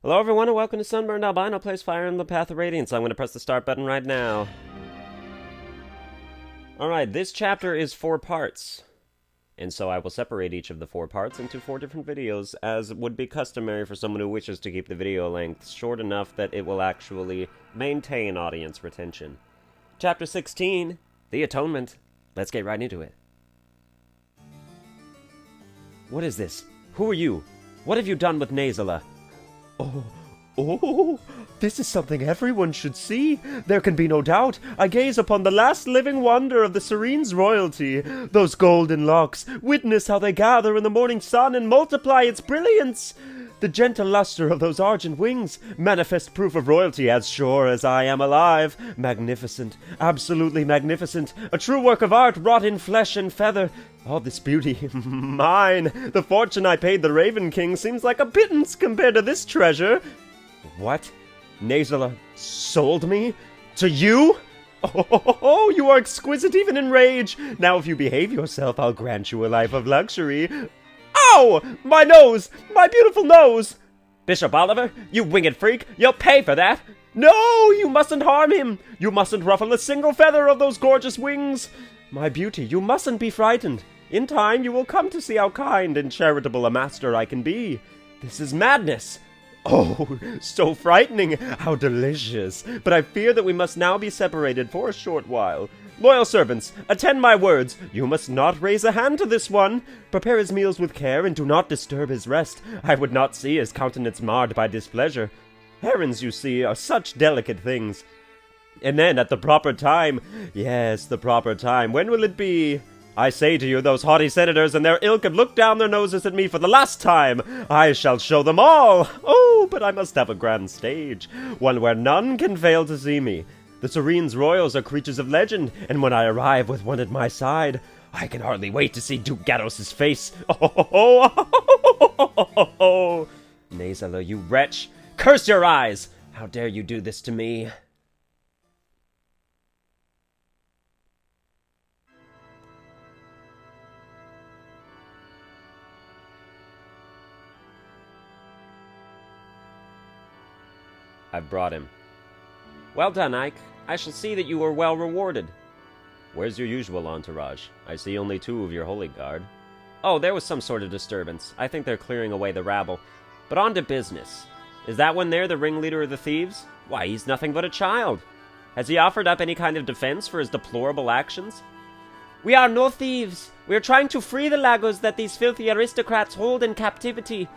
Hello everyone and welcome to Sunburned Albino Plays Fire in the Path of Radiance. I'm going to press the start button right now. Alright, this chapter is 4 parts. And so I will separate each of the 4 parts into 4 different videos, as would be customary for someone who wishes to keep the video length short enough that it will actually maintain audience retention. Chapter 16, The Atonement. Let's get right into it. What is this? Who are you? What have you done with Nazala? Oh, this is something everyone should see. There can be no doubt. I gaze upon the last living wonder of the Serene's royalty. Those golden locks, witness how they gather in the morning sun and multiply its brilliance. The gentle luster of those argent wings, manifest proof of royalty as sure as I am alive. Magnificent, absolutely magnificent. A true work of art wrought in flesh and feather. All this beauty, mine! The fortune I paid the Raven King seems like a pittance compared to this treasure. What? Nazala sold me? To you? Oh, you are exquisite even in rage. Now if you behave yourself, I'll grant you a life of luxury. Ow! My nose! My beautiful nose! Bishop Oliver, you winged freak, you'll pay for that! No, you mustn't harm him! You mustn't ruffle a single feather of those gorgeous wings! My beauty, you mustn't be frightened. In time, you will come to see how kind and charitable a master I can be. This is madness. Oh, so frightening. How delicious. But I fear that we must now be separated for a short while. Loyal servants, attend my words. You must not raise a hand to this one. Prepare his meals with care and do not disturb his rest. I would not see his countenance marred by displeasure. Herons, you see, are such delicate things. And then, at the proper time, yes, the proper time, when will it be? I say to you, those haughty senators and their ilk have looked down their noses at me for the last time. I shall show them all. Oh, but I must have a grand stage, one where none can fail to see me. The Serene's royals are creatures of legend, and when I arrive with one at my side, I can hardly wait to see Duke Gatos' face. Oh. Nazala, you wretch! Curse your eyes! How dare you do this to me? I've brought him. Well done, Ike. I shall see that you were well rewarded. Where's your usual entourage? I see only 2 of your holy guard. Oh, there was some sort of disturbance. I think they're clearing away the rabble. But on to business. Is that one there the ringleader of the thieves? Why, he's nothing but a child. Has he offered up any kind of defense for his deplorable actions? We are no thieves. We are trying to free the Lagos that these filthy aristocrats hold in captivity.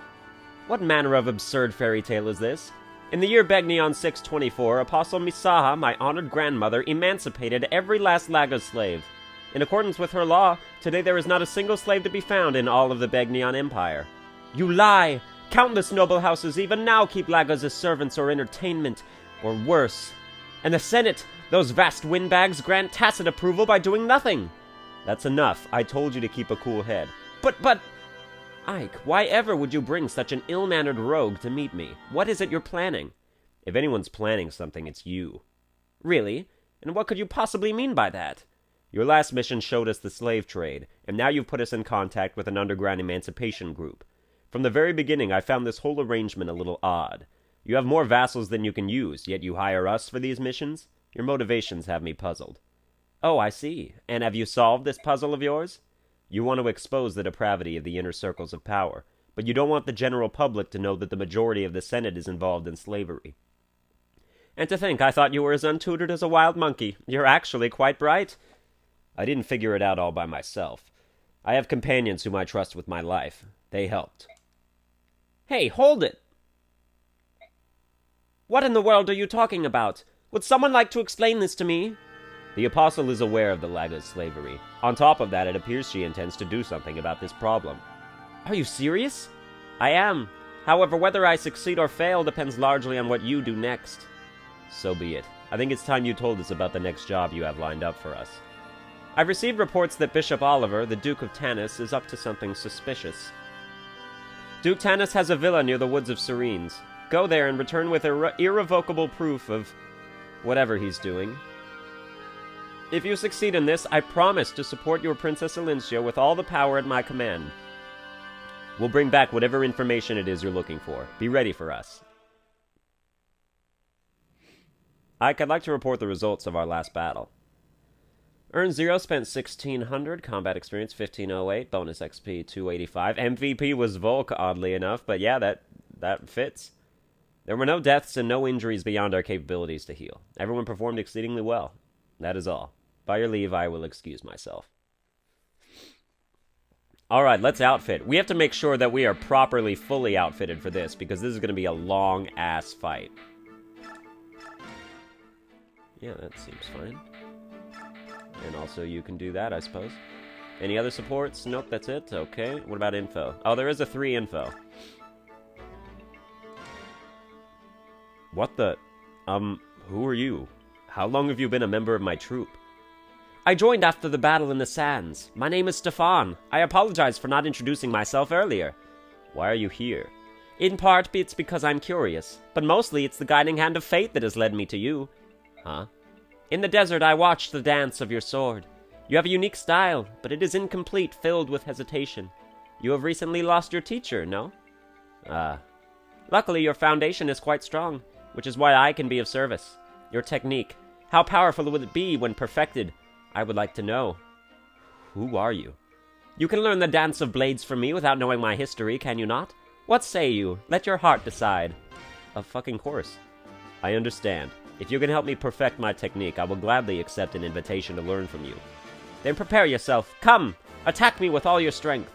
What manner of absurd fairy tale is this? In the year Begnion 624, Apostle Misaha, my honored grandmother, emancipated every last Lagos slave. In accordance with her law, today there is not a single slave to be found in all of the Begnion Empire. You lie! Countless noble houses even now keep Lagos as servants or entertainment, or worse. And the Senate, those vast windbags, grant tacit approval by doing nothing. That's enough. I told you to keep a cool head. But... Ike, why ever would you bring such an ill-mannered rogue to meet me? What is it you're planning? If anyone's planning something, it's you. Really? And what could you possibly mean by that? Your last mission showed us the slave trade, and now you've put us in contact with an underground emancipation group. From the very beginning, I found this whole arrangement a little odd. You have more vassals than you can use, yet you hire us for these missions? Your motivations have me puzzled. Oh, I see. And have you solved this puzzle of yours? You want to expose the depravity of the inner circles of power, but you don't want the general public to know that the majority of the Senate is involved in slavery. And to think I thought you were as untutored as a wild monkey. You're actually quite bright. I didn't figure it out all by myself. I have companions whom I trust with my life. They helped. Hey, hold it! What in the world are you talking about? Would someone like to explain this to me? The Apostle is aware of the Lagos slavery. On top of that, it appears she intends to do something about this problem. Are you serious? I am. However, whether I succeed or fail depends largely on what you do next. So be it. I think it's time you told us about the next job you have lined up for us. I've received reports that Bishop Oliver, the Duke of Tanis, is up to something suspicious. Duke Tanis has a villa near the Woods of Serenes. Go there and return with irrevocable proof of whatever he's doing. If you succeed in this, I promise to support your Princess Elincia with all the power at my command. We'll bring back whatever information it is you're looking for. Be ready for us. Ike, I'd like to report the results of our last battle. Earned 0, spent 1,600, combat experience 1,508, bonus XP 285. MVP was Volk, oddly enough, but yeah, that fits. There were no deaths and no injuries beyond our capabilities to heal. Everyone performed exceedingly well. That is all. By your leave, I will excuse myself. Alright, let's outfit. We have to make sure that we are properly, fully outfitted for this, because this is going to be a long-ass fight. Yeah, that seems fine. And also you can do that, I suppose. Any other supports? Nope, that's it. Okay, what about info? Oh, there is a 3 info. What the... who are you? How long have you been a member of my troop? I joined after the battle in the sands. My name is Stefan. I apologize for not introducing myself earlier. Why are you here? In part, it's because I'm curious. But mostly, it's the guiding hand of fate that has led me to you. Huh? In the desert, I watched the dance of your sword. You have a unique style, but it is incomplete, filled with hesitation. You have recently lost your teacher, no? Luckily, your foundation is quite strong, which is why I can be of service. Your technique. How powerful would it be when perfected? I would like to know. Who are you? You can learn the dance of blades from me without knowing my history, can you not? What say you? Let your heart decide. Of fucking course. I understand. If you can help me perfect my technique, I will gladly accept an invitation to learn from you. Then prepare yourself. Come! Attack me with all your strength.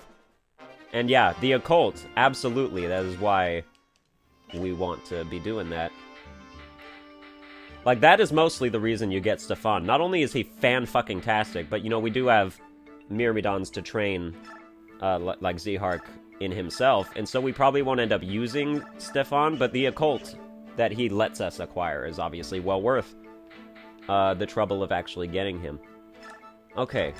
And yeah, the occult. Absolutely. That is why we want to be doing that. Like, that is mostly the reason you get Stefan. Not only is he fan-fucking-tastic, but, you know, we do have Myrmidons to train, like Zehark in himself, and so we probably won't end up using Stefan, but the occult that he lets us acquire is obviously well worth the trouble of actually getting him. Okay,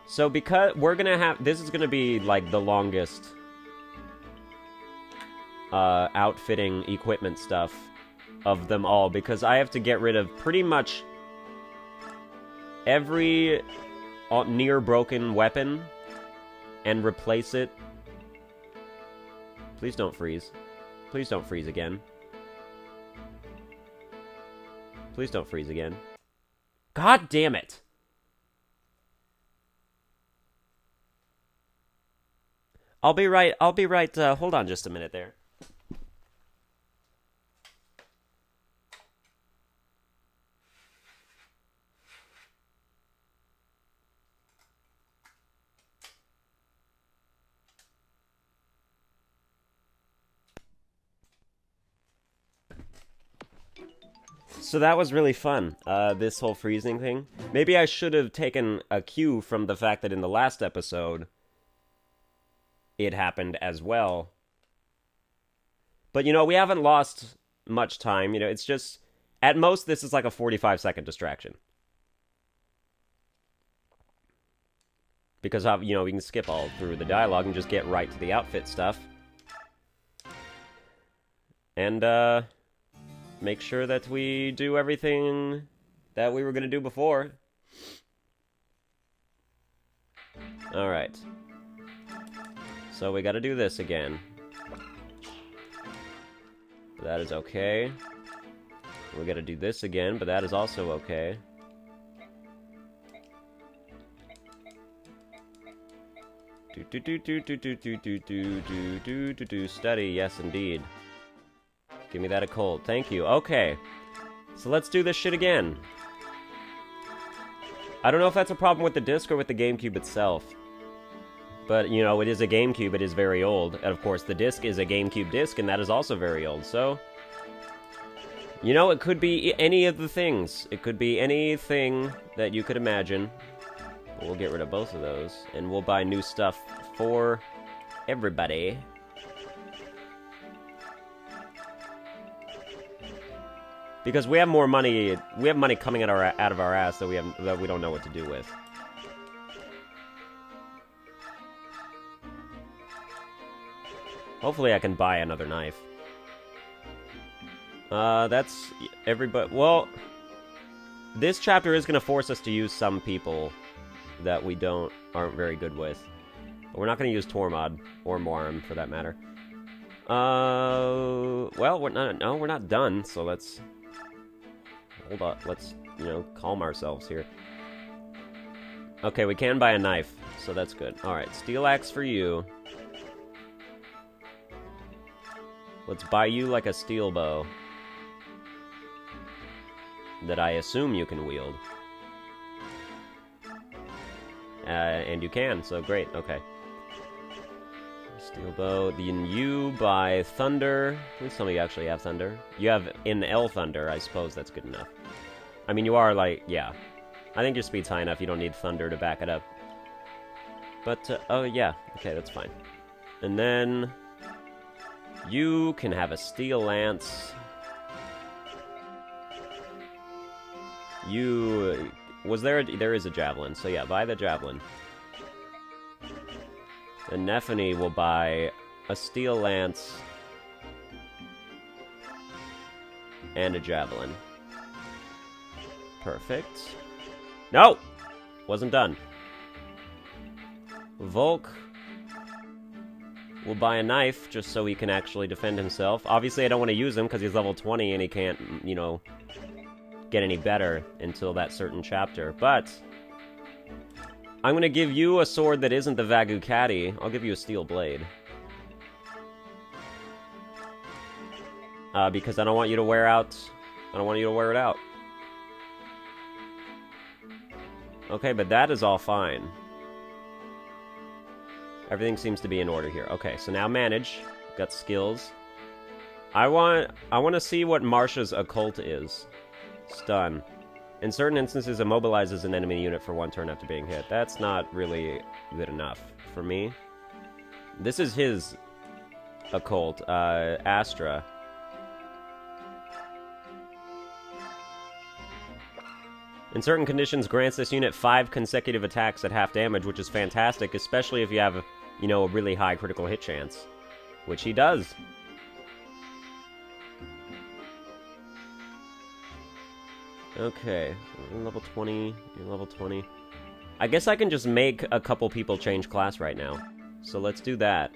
so because we're gonna have... This is gonna be, like, the longest outfitting equipment stuff of them all, because I have to get rid of pretty much every near broken weapon and replace it. Please don't freeze. Please don't freeze again. Please don't freeze again. God damn it! I'll be right, hold on just a minute there. So that was really fun, this whole freezing thing. Maybe I should have taken a cue from the fact that in the last episode, it happened as well. But, you know, we haven't lost much time. You know, it's just, at most, this is like a 45-second distraction. Because, you know, we can skip all through the dialogue and just get right to the outfit stuff. And, make sure that we do everything that we were going to do before. Alright. So we got to do this again. That is okay. We got to do this again, but that is also okay. Study, yes indeed. Give me that occult. Thank you. Okay. So let's do this shit again. I don't know if that's a problem with the disc or with the GameCube itself. But, you know, it is a GameCube, it is very old. And, of course, the disc is a GameCube disc, and that is also very old. So, you know, it could be any of the things. It could be anything that you could imagine. We'll get rid of both of those, and we'll buy new stuff for everybody. Because we have more money, we have money coming out of our ass that we don't know what to do with. Hopefully I can buy another knife. That's everybody. Well, this chapter is going to force us to use some people that we aren't very good with. But we're not going to use Tormod, or Moram for that matter. Well, we're not done, so let's hold on. Let's, you know, calm ourselves here. Okay, we can buy a knife, so that's good. Alright, steel axe for you. Let's buy you, like, a steel bow. That I assume you can wield. And you can, so great, okay. Steel bow. Then you buy thunder. Please tell me you actually have thunder. You have in L thunder, I suppose that's good enough. I mean, you are, like, yeah. I think your speed's high enough, you don't need thunder to back it up. But, oh yeah, okay, that's fine. And then... you can have a steel lance. You... there is a javelin, so yeah, buy the javelin. And Nephany will buy a steel lance and a javelin. Perfect. No! Wasn't done. Volk will buy a knife just so he can actually defend himself. Obviously, I don't want to use him because he's level 20 and he can't, you know, get any better until that certain chapter. But I'm going to give you a sword that isn't the Vagu Caddy. I'll give you a steel blade. Because I don't want you to wear out... I don't want you to wear it out. Okay, but that is all fine. Everything seems to be in order here. Okay, so now manage. Got skills. I want to see what Marsha's occult is. Stun. In certain instances, immobilizes an enemy unit for one turn after being hit. That's not really good enough for me. This is his occult, Astra. In certain conditions, grants this unit 5 consecutive attacks at half damage, which is fantastic, especially if you have, you know, a really high critical hit chance. Which he does. Okay, level 20, you're level 20. I guess I can just make a couple people change class right now. So let's do that.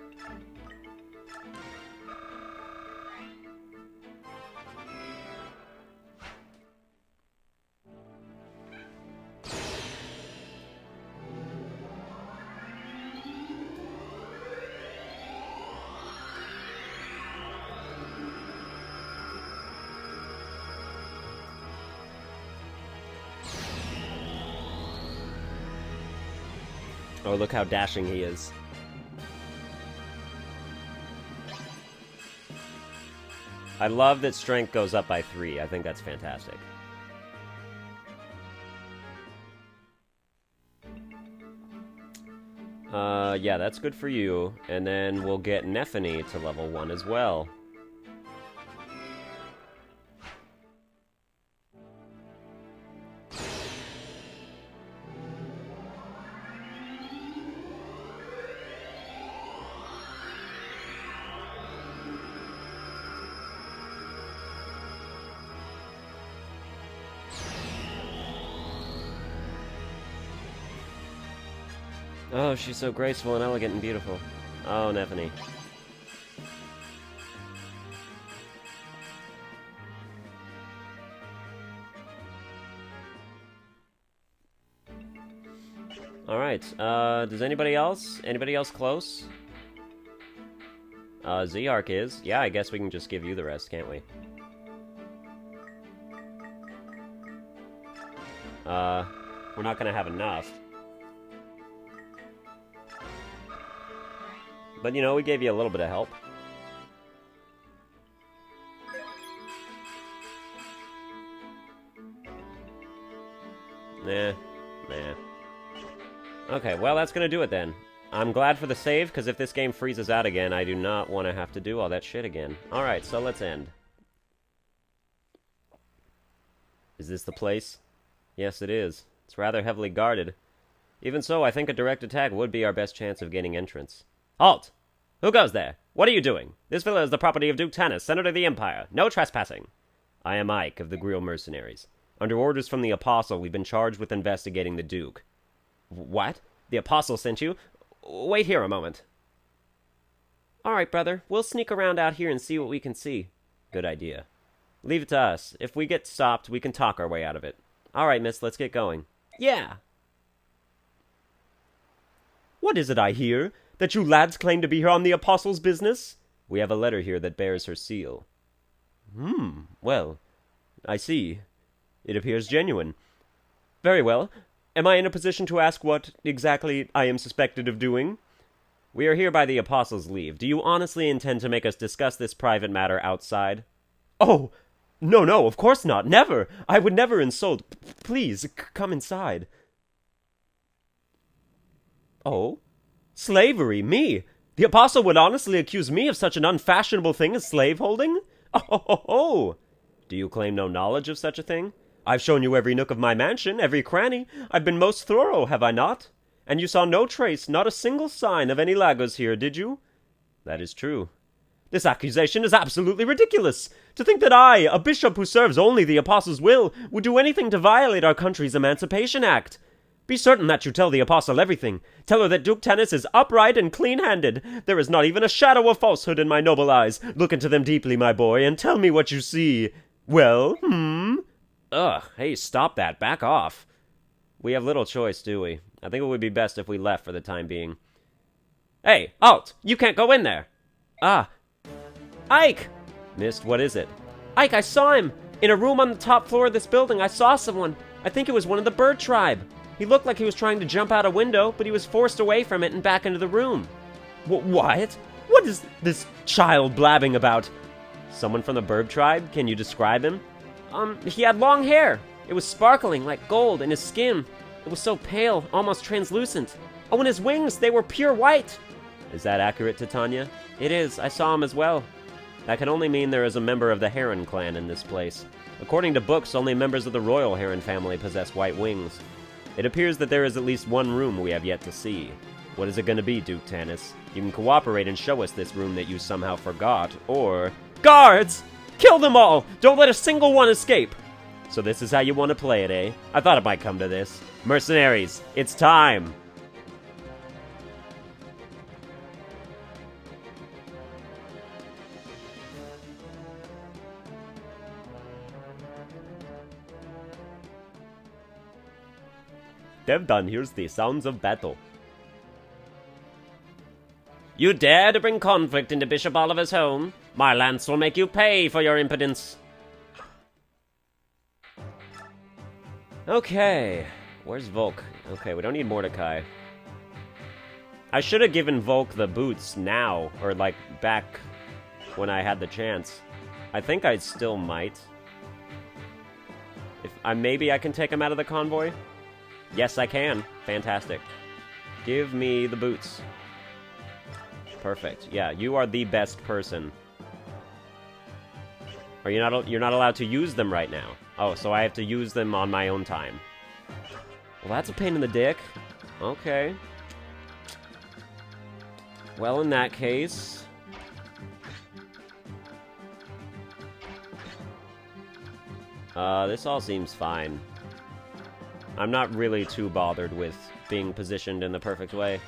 Oh, look how dashing he is. I love that strength goes up by 3. I think that's fantastic. Yeah, that's good for you. And then we'll get Nephany to level 1 as well. Oh, she's so graceful and elegant and beautiful. Oh, Nephany. Alright, does anybody else? Anybody else close? Zeark is. Yeah, I guess we can just give you the rest, can't we? We're not gonna have enough. But, you know, we gave you a little bit of help. Nah. Okay, well, that's gonna do it then. I'm glad for the save, because if this game freezes out again, I do not want to have to do all that shit again. Alright, so let's end. Is this the place? Yes, it is. It's rather heavily guarded. Even so, I think a direct attack would be our best chance of gaining entrance. Halt! Who goes there? What are you doing? This villa is the property of Duke Tanis, Senator of the Empire. No trespassing. I am Ike of the Grill Mercenaries. Under orders from the Apostle, we've been charged with investigating the Duke. What? The Apostle sent you? Wait here a moment. All right, brother. We'll sneak around out here and see what we can see. Good idea. Leave it to us. If we get stopped, we can talk our way out of it. Alright, miss, let's get going. Yeah! What is it I hear? That you lads claim to be here on the Apostle's business? We have a letter here that bears her seal. Well, I see. It appears genuine. Very well. Am I in a position to ask what exactly I am suspected of doing? We are here by the Apostle's leave. Do you honestly intend to make us discuss this private matter outside? Oh, no, of course not. Never. I would never insult. Please, come inside. Oh? Slavery? Me? The Apostle would honestly accuse me of such an unfashionable thing as slave-holding? Oh! Do you claim no knowledge of such a thing? I've shown you every nook of my mansion, every cranny. I've been most thorough, have I not? And you saw no trace, not a single sign of any lagos here, did you? That is true. This accusation is absolutely ridiculous. To think that I, a bishop who serves only the Apostle's will, would do anything to violate our country's Emancipation Act. Be certain that you tell the Apostle everything. Tell her that Duke Tennis is upright and clean-handed. There is not even a shadow of falsehood in my noble eyes. Look into them deeply, my boy, and tell me what you see. Well, Ugh, hey, stop that. Back off. We have little choice, do we? I think it would be best if we left for the time being. Hey, halt! You can't go in there! Ah. Ike! Mist, what is it? Ike, I saw him! In a room on the top floor of this building, I saw someone. I think it was one of the bird tribe. He looked like he was trying to jump out a window, but he was forced away from it and back into the room. What? What is this child blabbing about? Someone from the bird tribe? Can you describe him? He had long hair. It was sparkling like gold, and his skin, it was so pale, almost translucent. Oh, and his wings, they were pure white. Is that accurate, Titania? It is. I saw him as well. That can only mean there is a member of the Heron clan in this place. According to books, only members of the royal Heron family possess white wings. It appears that there is at least one room we have yet to see. What is it going to be, Duke Tanis? You can cooperate and show us this room that you somehow forgot, or... Guards! Kill them all! Don't let a single one escape! So this is how you want to play it, eh? I thought it might come to this. Mercenaries, it's time! Devdan hears the sounds of battle. You dare to bring conflict into Bishop Oliver's home? My lance will make you pay for your impudence. Okay, where's Volk? Okay, we don't need Mordecai. I should have given Volk the boots now, or like back when I had the chance. I think I still might. If maybe I can take him out of the convoy? Yes, I can. Fantastic. Give me the boots. Perfect. Yeah, you are the best person. Are you not? You're not allowed to use them right now. Oh, so I have to use them on my own time. Well, that's a pain in the dick. Okay. Well, in that case... this all seems fine. I'm not really too bothered with being positioned in the perfect way.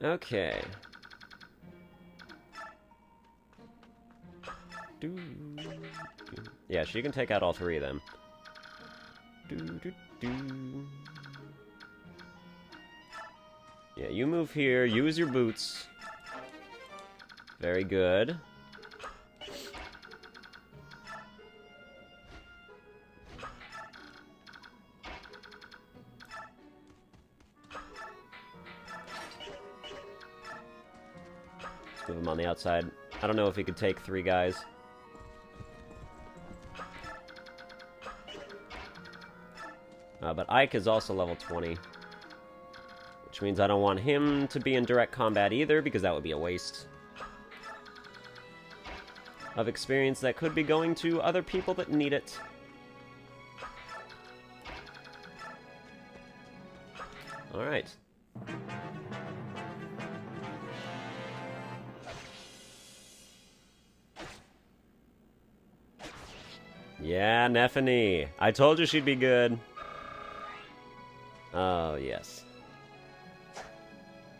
Okay. Yeah, she can take out all three of them. Yeah, you move here, use your boots. Very good. Let's move him on the outside. I don't know if he could take 3 guys. But Ike is also level 20. Which means I don't want him to be in direct combat either, because that would be a waste of experience that could be going to other people that need it. Alright. Yeah, Nephany. I told you she'd be good. Oh, yes.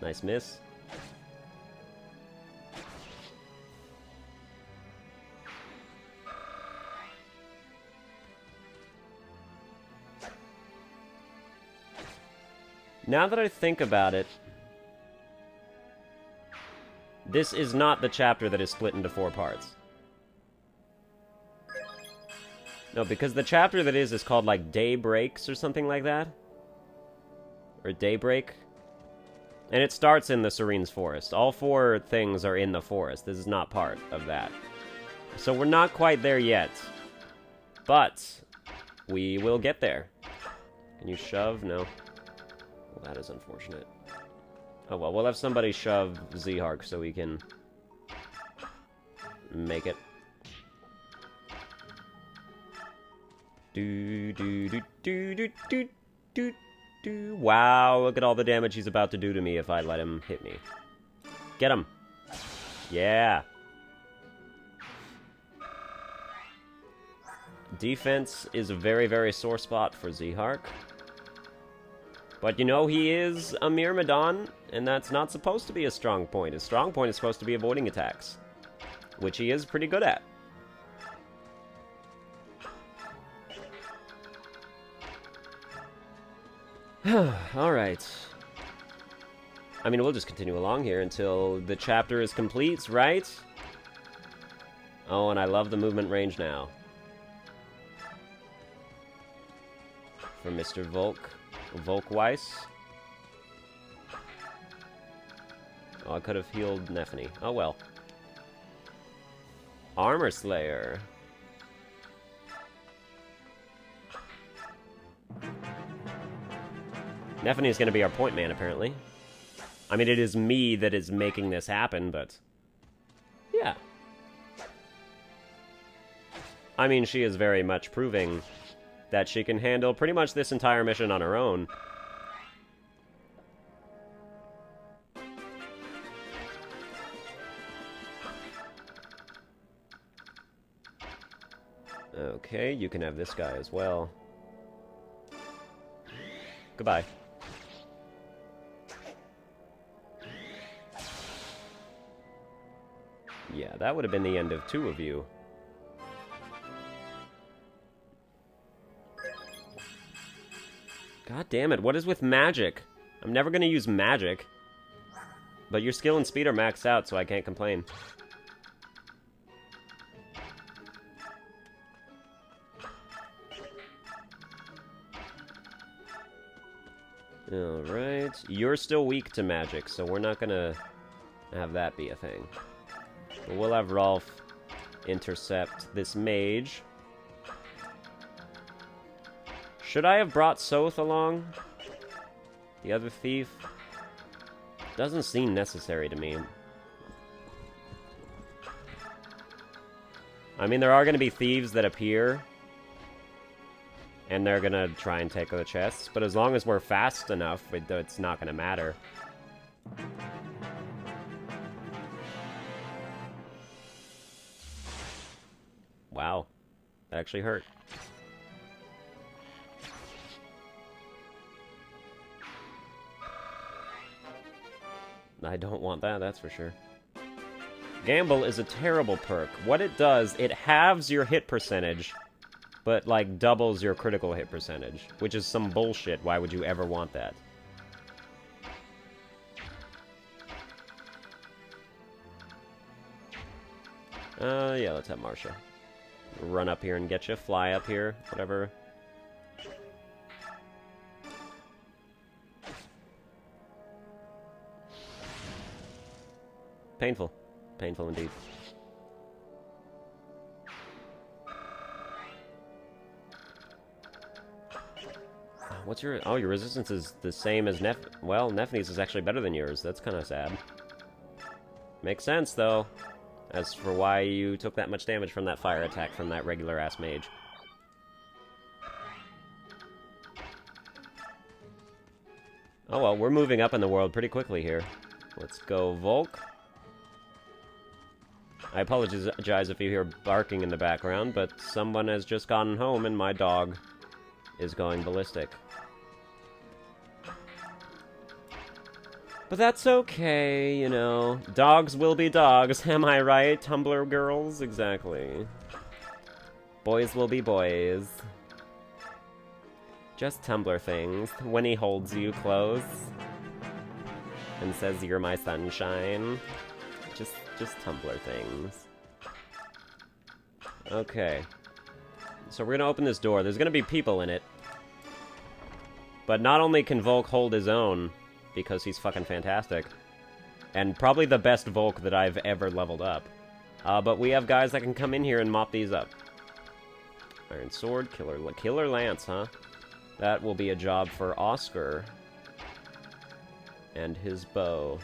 Nice miss. Now that I think about it, this is not the chapter that is split into 4 parts. No, because the chapter that is called, like, Daybreaks or something like that. Or Daybreak. And it starts in the Serene's Forest. All 4 things are in the forest. This is not part of that. So we're not quite there yet. But we will get there. Can you shove? No. Well, that is unfortunate. Oh well, we'll have somebody shove Z-Hark so we can make it. Do do do do do do do do. Wow, look at all the damage he's about to do to me if I let him hit me. Get him. Yeah. Defense is a very, very sore spot for Z-Hark. But you know, he is a Myrmidon, and that's not supposed to be a strong point. His strong point is supposed to be avoiding attacks, which he is pretty good at. Alright. I mean, we'll just continue along here until the chapter is complete, right? Oh, and I love the movement range now. For Mr. Volkweiss. Oh, I could have healed Nephany. Oh well. Armor Slayer. Nephany is going to be our point man, apparently. I mean, it is me that is making this happen, but... yeah. I mean, she is very much proving that she can handle pretty much this entire mission on her own. Okay, you can have this guy as well. Goodbye. Yeah, that would have been the end of 2 of you. God damn it, what is with magic? I'm never gonna use magic. But your skill and speed are maxed out, so I can't complain. Alright, you're still weak to magic, so we're not gonna have that be a thing. But we'll have Rolf intercept this mage. Should I have brought Soth along? The other thief? Doesn't seem necessary to me. I mean, there are going to be thieves that appear. And they're going to try and take the chests. But as long as we're fast enough, it's not going to matter. Wow. That actually hurt. I don't want that, that's for sure. Gamble is a terrible perk. What it does, it halves your hit percentage, but, like, doubles your critical hit percentage, which is some bullshit. Why would you ever want that? Yeah, let's have Marsha. Run up here and get you, fly up here, whatever. Painful. Painful indeed. What's your... oh, your resistance is the same as well, Nephany's is actually better than yours. That's kind of sad. Makes sense, though. As for why you took that much damage from that fire attack from that regular-ass mage. Oh well, we're moving up in the world pretty quickly here. Let's go, Volk. I apologize if you hear barking in the background, but someone has just gotten home and my dog is going ballistic. But that's okay, you know. Dogs will be dogs, am I right, Tumblr girls? Exactly. Boys will be boys. Just Tumblr things. When he holds you close and says you're my sunshine. Just Tumblr things. Okay. So we're gonna open this door. There's gonna be people in it. But not only can Volk hold his own, because he's fucking fantastic, and probably the best Volk that I've ever leveled up, but we have guys that can come in here and mop these up. Iron Sword, Killer Lance, huh? That will be a job for Oscar. And his bow.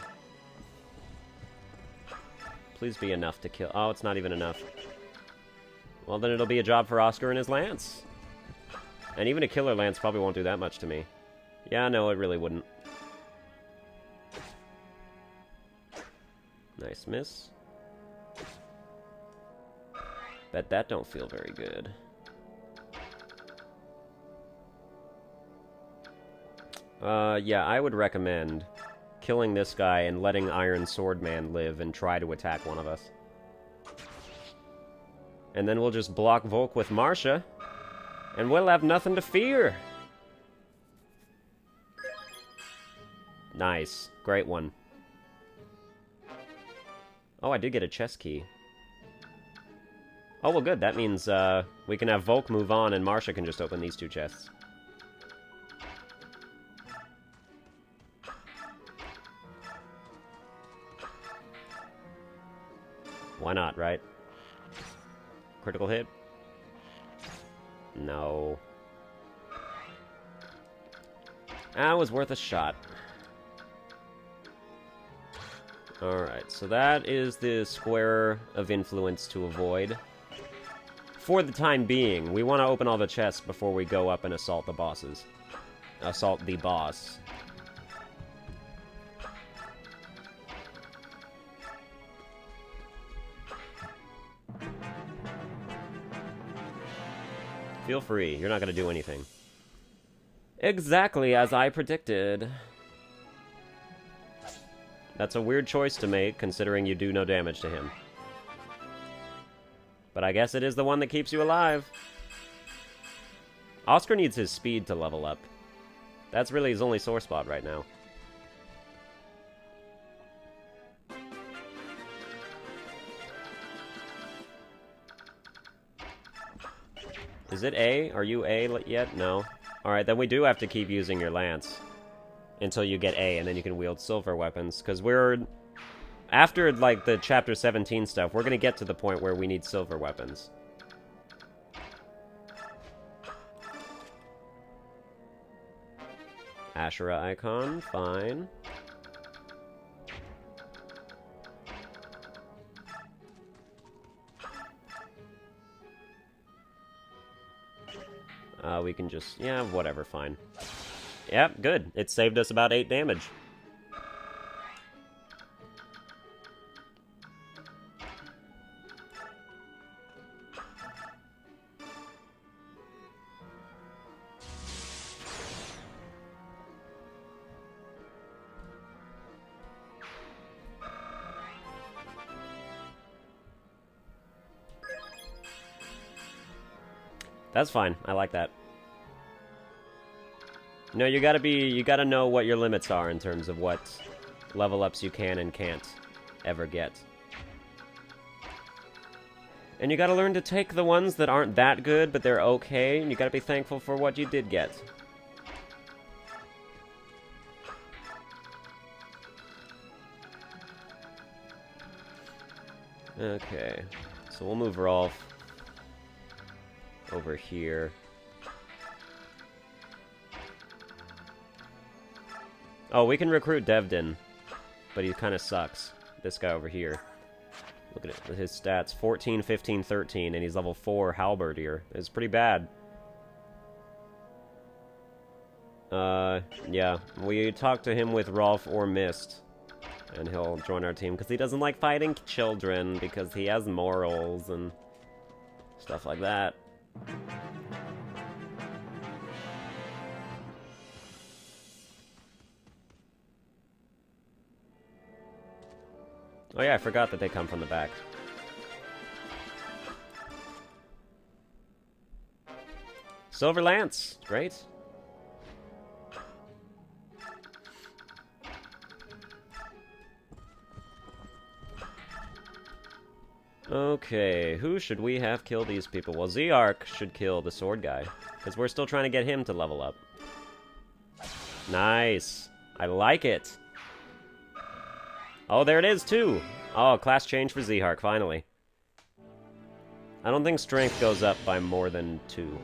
Please be enough to kill... Oh, it's not even enough. Well, then it'll be a job for Oscar and his lance. And even a Killer Lance probably won't do that much to me. Yeah, no, it really wouldn't. Nice miss. Bet that don't feel very good. Yeah, I would recommend killing this guy and letting Iron Sword Man live and try to attack one of us. And then we'll just block Volk with Marsha, and we'll have nothing to fear. Nice. Great one. Oh, I did get a chest key. Oh, well, good. That means we can have Volk move on, and Marsha can just open these two chests. Why not, right? Critical hit? No. That was worth a shot. Alright, so that is the square of influence to avoid. For the time being, we want to open all the chests before we go up and assault the bosses. Assault the boss. Feel free, you're not going to do anything. Exactly as I predicted. That's a weird choice to make, considering you do no damage to him. But I guess it is the one that keeps you alive. Oscar needs his speed to level up. That's really his only sore spot right now. Is it A? Are you A yet? No. Alright, then we do have to keep using your lance. Until you get A, and then you can wield silver weapons. Because we're... After, like, the Chapter 17 stuff, we're gonna get to the point where we need silver weapons. Ashura icon, fine. We can just... Yeah, whatever, fine. Yep, good. It saved us about 8 damage. That's fine. I like that. No, you gotta know what your limits are in terms of what level ups you can and can't ever get. And you gotta learn to take the ones that aren't that good, but they're okay, and you gotta be thankful for what you did get. Okay, so we'll move Rolf over here. Oh, we can recruit Devdin, but he kind of sucks. This guy over here. Look at it, his stats, 14, 15, 13, and he's level 4 halberdier. It's pretty bad. Yeah, we talked to him with Rolf or Mist, and he'll join our team, because he doesn't like fighting children, because he has morals and stuff like that. Oh yeah, I forgot that they come from the back. Silver Lance, great. Okay, who should we have kill these people? Well, Z-Arc should kill the sword guy, because we're still trying to get him to level up. Nice. I like it. Oh, there it is, too. Oh, class change for Z-Arc, finally. I don't think strength goes up by more than 2.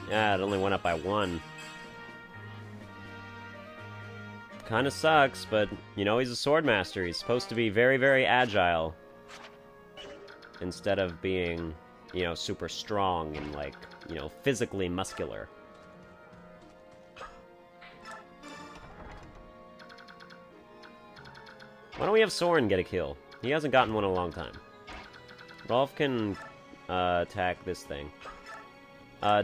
Yeah, it only went up by 1. Kinda sucks, but, you know, he's a sword master. He's supposed to be very, very agile. Instead of being, you know, super strong and, like, you know, physically muscular. Why don't we have Soren get a kill? He hasn't gotten one in a long time. Rolf can attack this thing.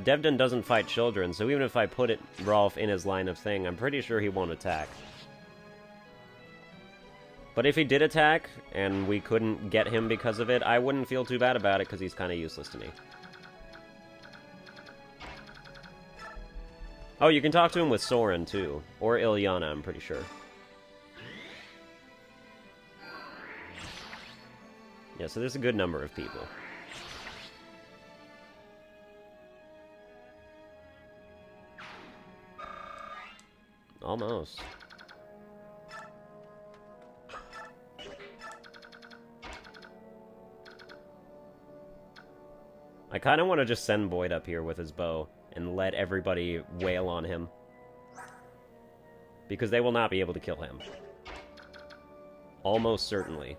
Devden doesn't fight children, so even if I put Rolf in his line of thing, I'm pretty sure he won't attack. But if he did attack, and we couldn't get him because of it, I wouldn't feel too bad about it, because he's kind of useless to me. Oh, you can talk to him with Soren, too. Or Ilyana, I'm pretty sure. Yeah, so there's a good number of people. Almost. I kind of want to just send Boyd up here with his bow and let everybody wail on him. Because they will not be able to kill him. Almost certainly.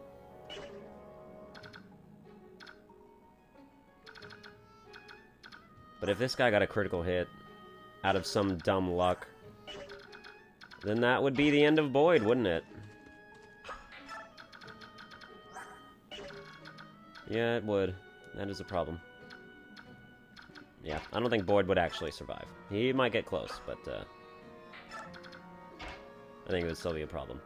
But if this guy got a critical hit out of some dumb luck, then that would be the end of Boyd, wouldn't it? Yeah, it would. That is a problem. Yeah, I don't think Boyd would actually survive. He might get close, but I think it would still be a problem.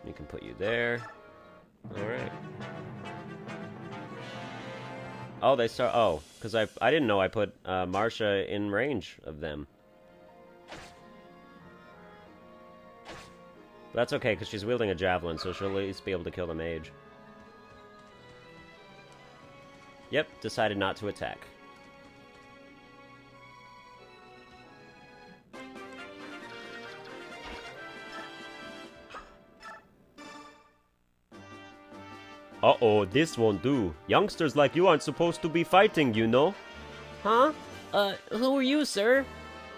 We can put you there. Alright. Oh, they start... Oh, because I didn't know I put Marcia in range of them. But that's okay, because she's wielding a javelin, so she'll at least be able to kill the mage. Yep, decided not to attack. Uh-oh, this won't do. Youngsters like you aren't supposed to be fighting, you know? Huh? Who are you, sir?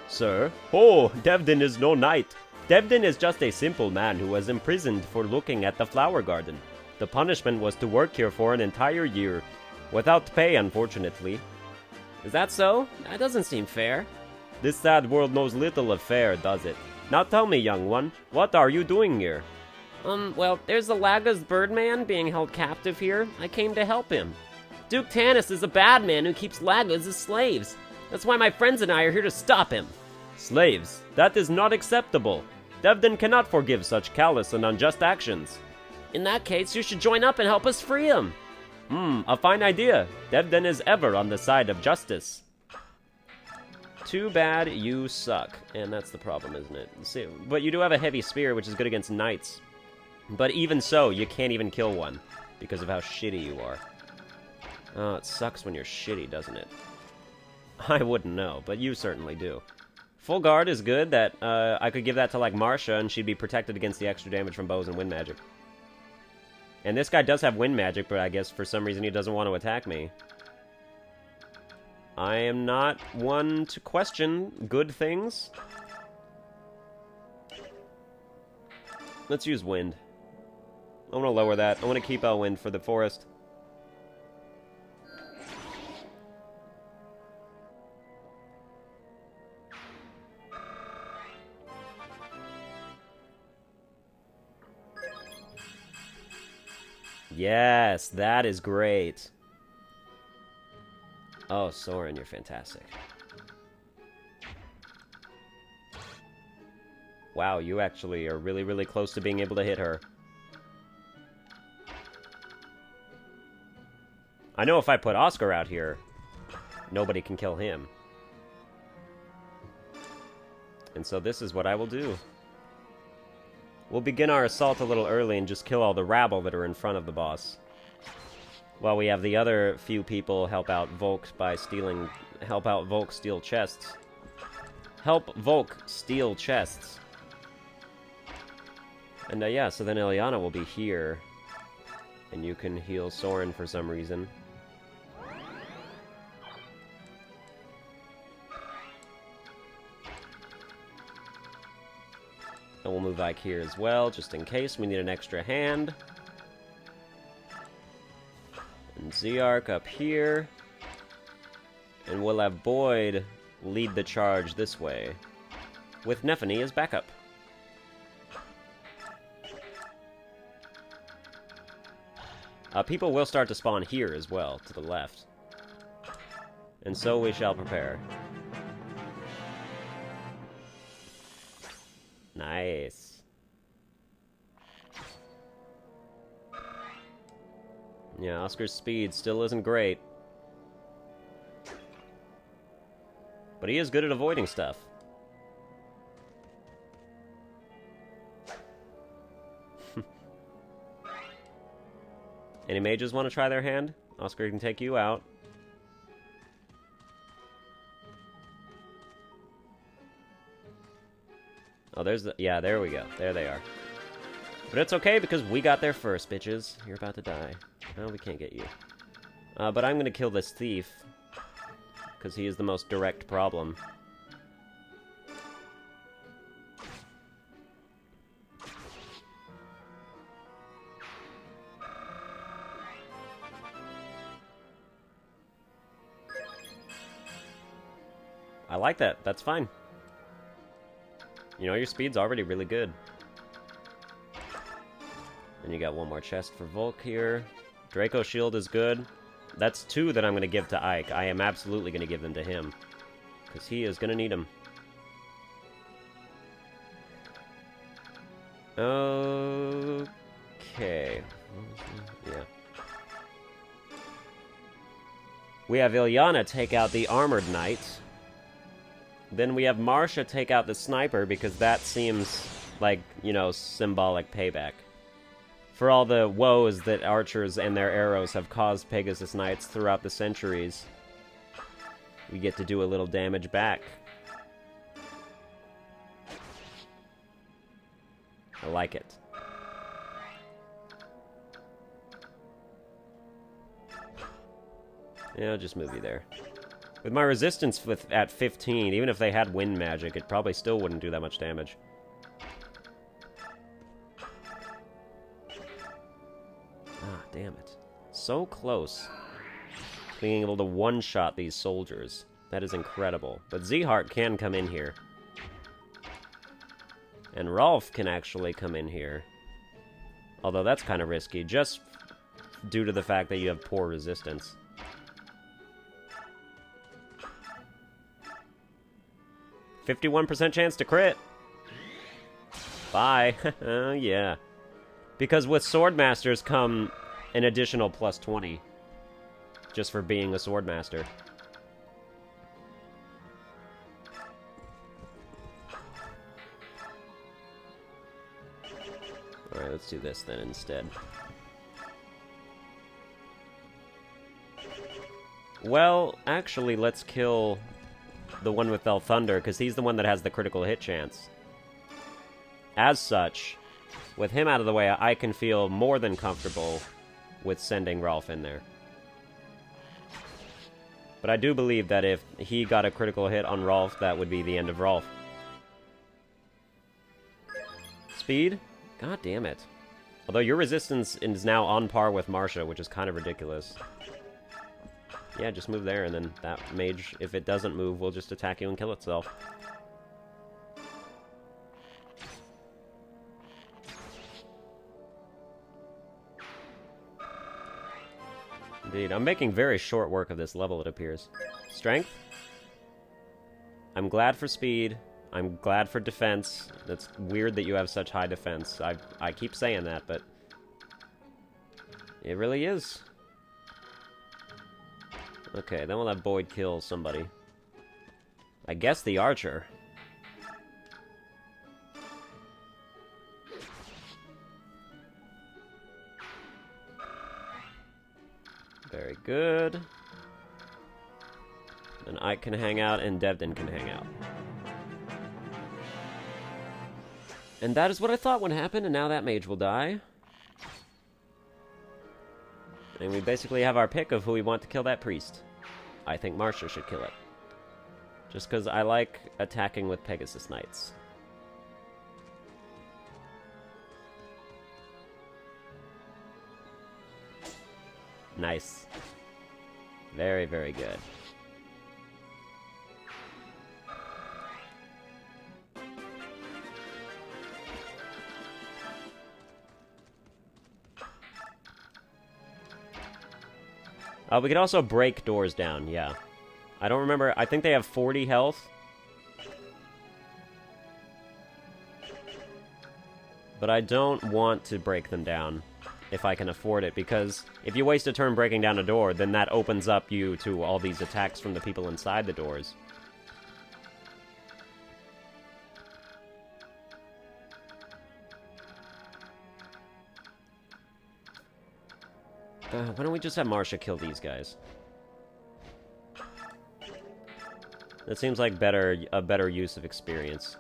Sir? Oh, Devden is no knight. Devden is just a simple man who was imprisoned for looking at the flower garden. The punishment was to work here for an entire year. Without pay, unfortunately. Is that so? That doesn't seem fair. This sad world knows little of fair, does it? Now tell me, young one, what are you doing here? Well, there's the Laga's Birdman being held captive here. I came to help him. Duke Tanis is a bad man who keeps Lagas as slaves. That's why my friends and I are here to stop him. Slaves? That is not acceptable. Devden cannot forgive such callous and unjust actions. In that case, you should join up and help us free him. A fine idea. Devden is ever on the side of justice. Too bad you suck. And that's the problem, isn't it? See, but you do have a heavy spear, which is good against knights. But even so, you can't even kill one, because of how shitty you are. Oh, it sucks when you're shitty, doesn't it? I wouldn't know, but you certainly do. Full guard is good, that I could give that to, like, Marcia, and she'd be protected against the extra damage from bows and wind magic. And this guy does have wind magic, but I guess for some reason he doesn't want to attack me. I am not one to question good things. Let's use wind. I want to lower that. I want to keep Elwind for the forest. Yes, that is great. Oh, Soren, you're fantastic. Wow, you actually are really, really close to being able to hit her. I know if I put Oscar out here, nobody can kill him. And so this is what I will do. We'll begin our assault a little early and just kill all the rabble that are in front of the boss. While we have the other few people help out Volk by stealing... Help out Volk steal chests. Help Volk steal chests. And yeah, so then Ilyana will be here. And you can heal Soren for some reason. And we'll move Ike here as well, just in case we need an extra hand. And Zeark up here. And we'll have Boyd lead the charge this way, with Nephany as backup. People will start to spawn here as well, to the left. And so we shall prepare. Nice. Yeah, Oscar's speed still isn't great. But he is good at avoiding stuff. Any mages want to try their hand? Oscar can take you out. Oh, there's the... Yeah, there we go. There they are. But it's okay, because we got there first, bitches. You're about to die. No, we can't get you. But I'm gonna kill this thief, because he is the most direct problem. I like that. That's fine. You know, your speed's already really good. And you got one more chest for Volk here. Draco Shield is good. That's 2 that I'm going to give to Ike. I am absolutely going to give them to him, because he is going to need them. Okay. Yeah. We have Ilyana take out the Armored Knight. Then we have Marcia take out the Sniper, because that seems like, you know, symbolic payback for all the woes that archers and their arrows have caused Pegasus Knights throughout the centuries. We get to do a little damage back. I like it. Yeah, I'll just move you there. With my resistance at 15, even if they had wind magic, it probably still wouldn't do that much damage. Ah, damn it. So close. Being able to one-shot these soldiers. That is incredible. But Zeark can come in here. And Rolf can actually come in here. Although that's kind of risky, just due to the fact that you have poor resistance. %51% chance to crit. Bye. Yeah. Because with Swordmasters come an additional +20. Just for being a Swordmaster. Alright, let's do this then instead. Well, actually, let's kill the one with El Thunder, because he's the one that has the critical hit chance. As such, with him out of the way, I can feel more than comfortable with sending Rolf in there. But I do believe that if he got a critical hit on Rolf, that would be the end of Rolf. Speed? God damn it. Although your resistance is now on par with Marcia, which is kind of ridiculous. Yeah, just move there, and then that mage, if it doesn't move, will just attack you and kill itself. Indeed, I'm making very short work of this level, it appears. Strength? I'm glad for speed. I'm glad for defense. That's weird that you have such high defense. I keep saying that, but... it really is. Okay, then we'll have Boyd kill somebody. I guess the archer. Very good. Then Ike can hang out, and Devdin can hang out. And that is what I thought would happen, and now that mage will die. And we basically have our pick of who we want to kill that priest. I think Marcia should kill it. Just because I like attacking with Pegasus Knights. Nice. Very, very good. We could also break doors down, yeah. I don't remember, I think they have 40 health. But I don't want to break them down if I can afford it, because if you waste a turn breaking down a door, then that opens up you to all these attacks from the people inside the doors. Why don't we just have Marcia kill these guys? That seems like a better use of experience.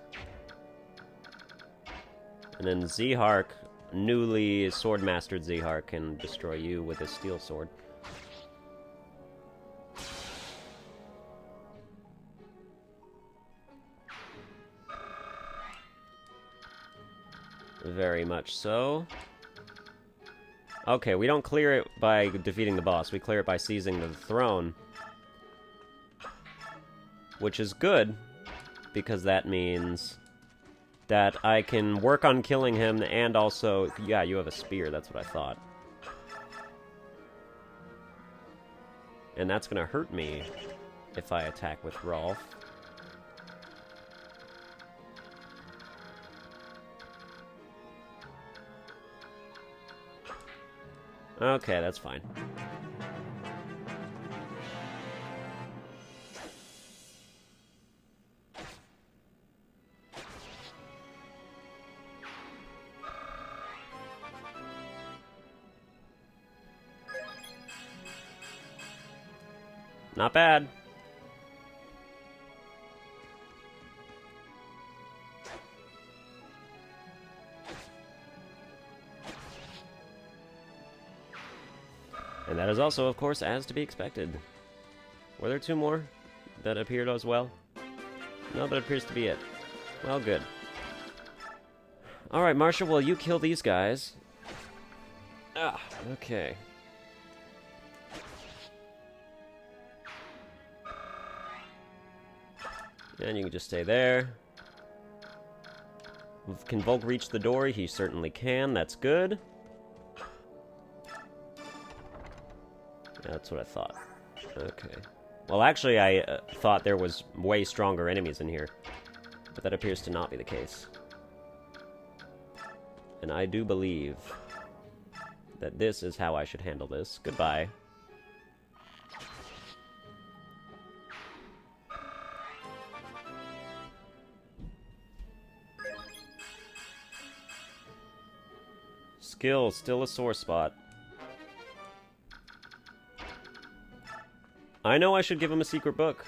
And then Zehark, newly sword-mastered Zehark, can destroy you with his steel sword. Very much so. Okay, we don't clear it by defeating the boss. We clear it by seizing the throne. Which is good, because that means that I can work on killing him, and also... yeah, you have a spear, that's what I thought. And that's gonna hurt me if I attack with Rolf. Okay, that's fine. Not bad. And that is also, of course, as to be expected. Were there two more that appeared as well? No, that appears to be it. Well, good. Alright, Marcia, well, you kill these guys. Ah, okay. And you can just stay there. Can Volk reach the door? He certainly can. That's good. Yeah, that's what I thought. Okay. Well, actually, I thought there was way stronger enemies in here. But that appears to not be the case. And I do believe that this is how I should handle this. Goodbye. Skill, still a sore spot. I know I should give him a secret book,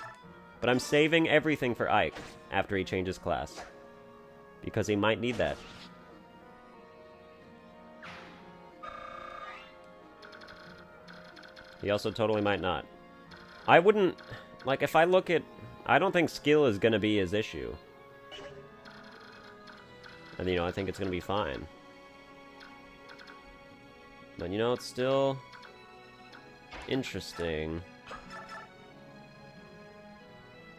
but I'm saving everything for Ike after he changes class. Because he might need that. He also totally might not. I wouldn't... like, if I look at... I don't think skill is gonna be his issue. And, you know, I think it's gonna be fine. But, you know, it's still... interesting.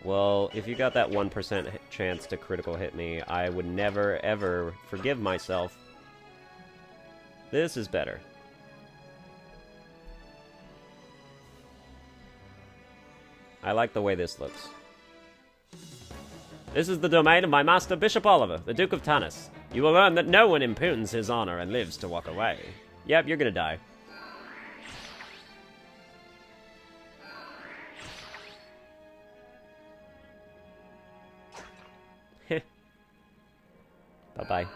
Well, if you got that 1% chance to critical hit me, I would never, ever forgive myself. This is better. I like the way this looks. This is the domain of my master, Bishop Oliver, the Duke of Tanis. You will learn that no one impugns his honor and lives to walk away. Yep, you're gonna die. Bye-bye.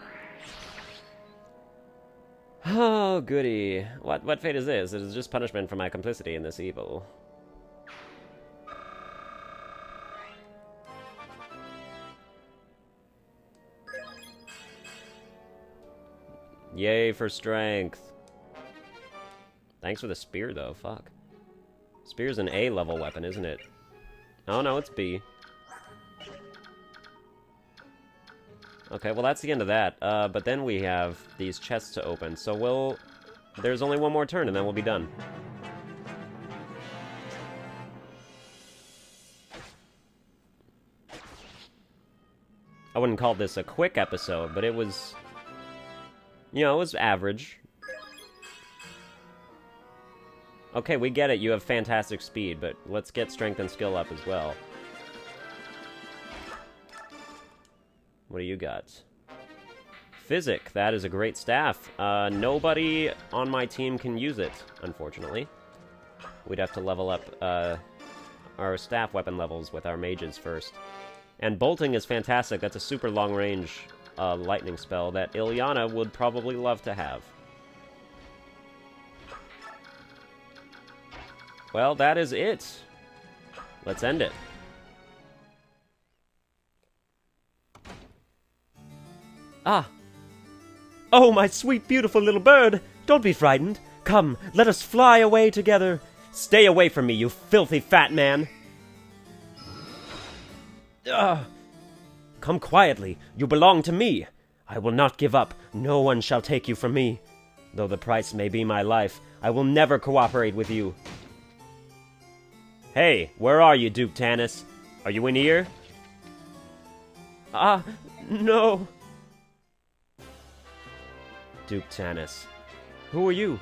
Oh, goody. What fate is this? It is just punishment for my complicity in this evil. Yay for strength. Thanks for the spear, though. Fuck. Spear's an A-level weapon, isn't it? Oh, no, it's B. Okay, well, that's the end of that. But then we have these chests to open, so there's only one more turn, and then we'll be done. I wouldn't call this a quick episode, but it was... You know, it was average. Okay, we get it, you have fantastic speed, but let's get strength and skill up as well. What do you got? Physic, that is a great staff. Nobody on my team can use it, unfortunately. We'd have to level up our staff weapon levels with our mages first. And bolting is fantastic, that's a super long range lightning spell that Ilyana would probably love to have. Well, that is it. Let's end it. Ah! Oh, my sweet, beautiful little bird! Don't be frightened. Come, let us fly away together. Stay away from me, you filthy fat man! Come quietly. You belong to me. I will not give up. No one shall take you from me. Though the price may be my life, I will never cooperate with you. Hey, where are you, Duke Tanis? Are you in here? No. Duke Tanis. Who are you?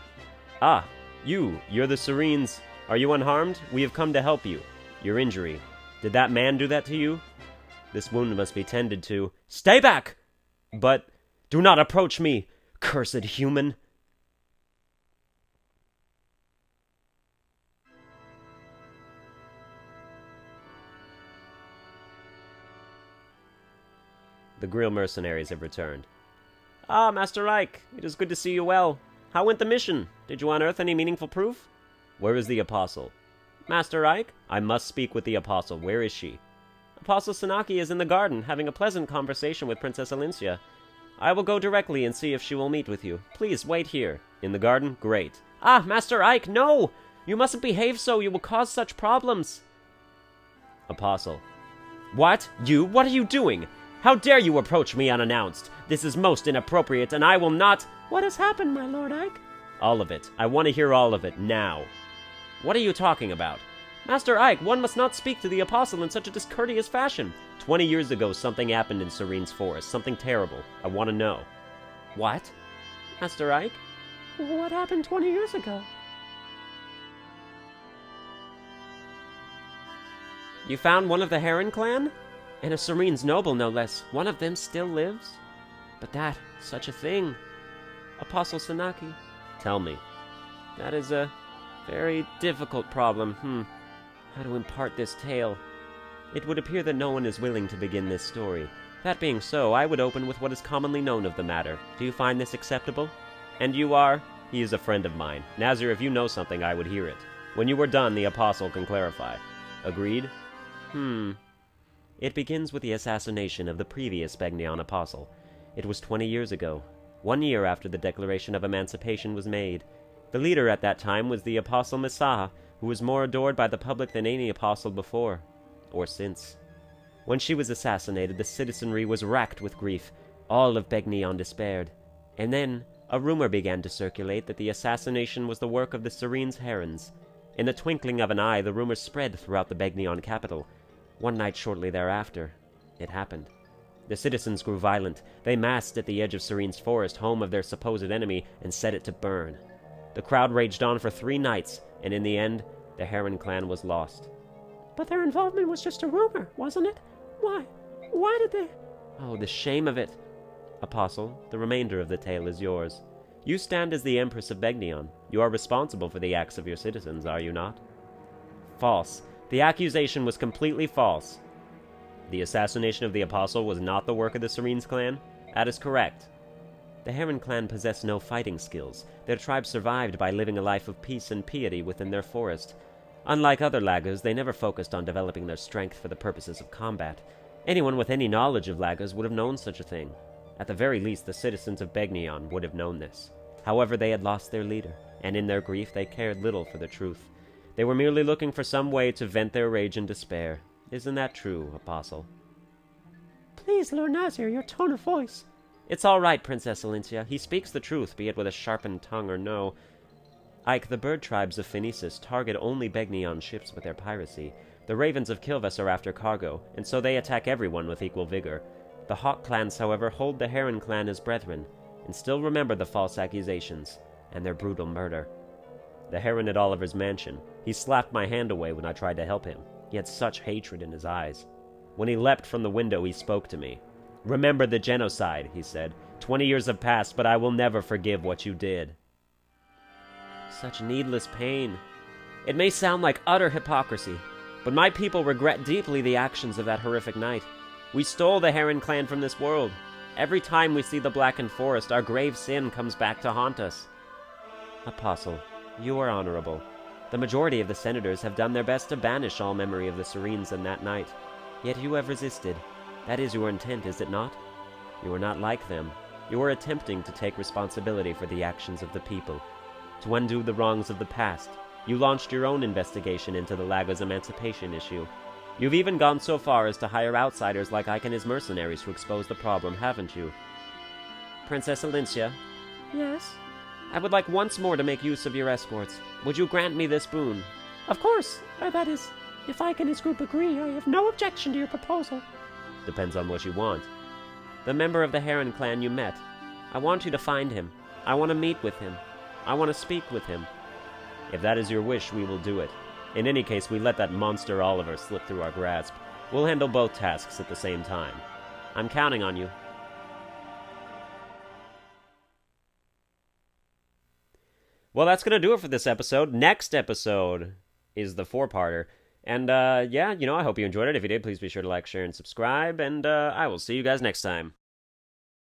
Ah, you're the Serenes. Are you unharmed? We have come to help you. Your injury. Did that man do that to you? This wound must be tended to. Stay back! But do not approach me, cursed human. The Grill mercenaries have returned. Ah, Master Ike, it is good to see you well. How went the mission? Did you unearth any meaningful proof? Where is the Apostle? Master Ike, I must speak with the Apostle. Where is she? Apostle Sanaki is in the garden, having a pleasant conversation with Princess Alincia. I will go directly and see if she will meet with you. Please, wait here. In the garden? Great. Ah, Master Ike, no! You mustn't behave so, you will cause such problems. Apostle. What? You? What are you doing? How dare you approach me unannounced? This is most inappropriate, and I will not... What has happened, my Lord Ike? All of it. I want to hear all of it, now. What are you talking about? Master Ike, one must not speak to the Apostle in such a discourteous fashion. 20 years ago, something happened in Serene's forest. Something terrible. I want to know. What? Master Ike? What happened 20 years ago? You found one of the Heron clan? And a Serene's noble, no less. One of them still lives? But that, such a thing. Apostle Sanaki. Tell me. That is a very difficult problem. How to impart this tale? It would appear that no one is willing to begin this story. That being so, I would open with what is commonly known of the matter. Do you find this acceptable? And you are? He is a friend of mine. Nazir, if you know something, I would hear it. When you are done, the Apostle can clarify. Agreed? It begins with the assassination of the previous Begnion Apostle. It was 20 years ago, 1 year after the Declaration of Emancipation was made. The leader at that time was the Apostle Misaha, who was more adored by the public than any apostle before, or since. When she was assassinated, the citizenry was racked with grief. All of Begnion despaired. And then, a rumor began to circulate that the assassination was the work of the Serene's Herons. In the twinkling of an eye, the rumor spread throughout the Begnion capital. One night shortly thereafter, it happened. The citizens grew violent. They massed at the edge of Serene's forest, home of their supposed enemy, and set it to burn. The crowd raged on for 3 nights, and in the end, the Heron clan was lost. But their involvement was just a rumor, wasn't it? Why? Why did they... Oh, the shame of it. Apostle, the remainder of the tale is yours. You stand as the Empress of Begnion. You are responsible for the acts of your citizens, are you not? False. The accusation was completely false. The assassination of the Apostle was not the work of the Serenes clan? That is correct. The Heron clan possessed no fighting skills. Their tribe survived by living a life of peace and piety within their forest. Unlike other Lagos, they never focused on developing their strength for the purposes of combat. Anyone with any knowledge of Lagos would have known such a thing. At the very least, the citizens of Begnion would have known this. However, they had lost their leader, and in their grief they cared little for the truth. They were merely looking for some way to vent their rage and despair. Isn't that true, Apostle? Please, Lord Nazir, your tone of voice. It's all right, Princess Alencia. He speaks the truth, be it with a sharpened tongue or no. Ike, the bird tribes of Phoenicis target only Begnion ships with their piracy. The ravens of Kilvis are after cargo, and so they attack everyone with equal vigor. The Hawk clans, however, hold the Heron clan as brethren, and still remember the false accusations, and their brutal murder. The Heron at Oliver's mansion. He slapped my hand away when I tried to help him. He had such hatred in his eyes. When he leapt from the window, he spoke to me. "Remember the genocide," he said. 20 years have passed, but I will never forgive what you did. Such needless pain. It may sound like utter hypocrisy, but my people regret deeply the actions of that horrific night. We stole the Heron clan from this world. Every time we see the blackened forest, our grave sin comes back to haunt us. Apostle, you are honorable. The majority of the senators have done their best to banish all memory of the Serenes and that night. Yet you have resisted. That is your intent, is it not? You are not like them. You are attempting to take responsibility for the actions of the people. To undo the wrongs of the past, you launched your own investigation into the Lagos emancipation issue. You've even gone so far as to hire outsiders like Ike and his mercenaries to expose the problem, haven't you? Princess Alencia? Yes? I would like once more to make use of your escorts. Would you grant me this boon? Of course. That is, if Ike and his group agree, I have no objection to your proposal. Depends on what you want. The member of the Heron clan you met. I want you to find him. I want to meet with him. I want to speak with him. If that is your wish, we will do it. In any case, we let that monster Oliver slip through our grasp. We'll handle both tasks at the same time. I'm counting on you. Well, that's going to do it for this episode. Next episode is the 4-parter. And, yeah, I hope you enjoyed it. If you did, please be sure to like, share, and subscribe. And, I will see you guys next time.